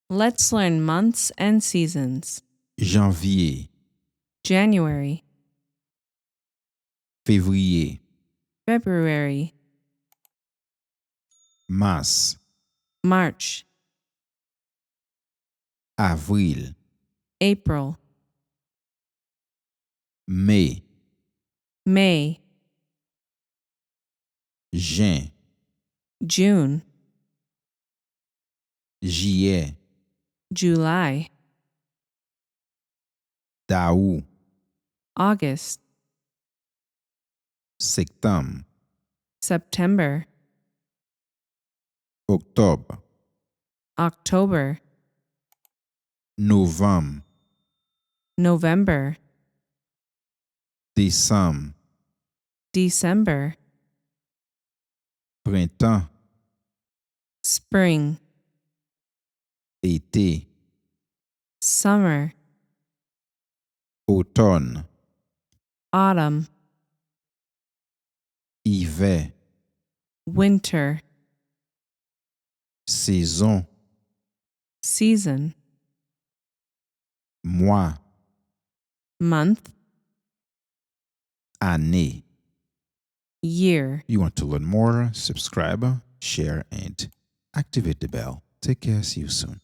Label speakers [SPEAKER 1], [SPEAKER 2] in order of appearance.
[SPEAKER 1] Let's learn months and seasons.
[SPEAKER 2] janvier,
[SPEAKER 1] January,
[SPEAKER 2] février,
[SPEAKER 1] February,
[SPEAKER 2] mars,
[SPEAKER 1] March,
[SPEAKER 2] avril,
[SPEAKER 1] April,
[SPEAKER 2] mai,
[SPEAKER 1] May,
[SPEAKER 2] juin,
[SPEAKER 1] June,
[SPEAKER 2] juillet,
[SPEAKER 1] July,
[SPEAKER 2] d'août,
[SPEAKER 1] August,
[SPEAKER 2] septembre,
[SPEAKER 1] September,
[SPEAKER 2] octobre,
[SPEAKER 1] October,
[SPEAKER 2] novembre,
[SPEAKER 1] November,
[SPEAKER 2] décembre,
[SPEAKER 1] December,
[SPEAKER 2] printemps,
[SPEAKER 1] Spring,
[SPEAKER 2] été,
[SPEAKER 1] Summer,
[SPEAKER 2] automne,
[SPEAKER 1] Autumn,
[SPEAKER 2] hiver,
[SPEAKER 1] Winter,
[SPEAKER 2] saison,
[SPEAKER 1] Season,
[SPEAKER 2] mois,
[SPEAKER 1] Month,
[SPEAKER 2] année.
[SPEAKER 1] Year.
[SPEAKER 2] You want to learn more? Subscribe, share, and activate the bell. Take care. See you soon.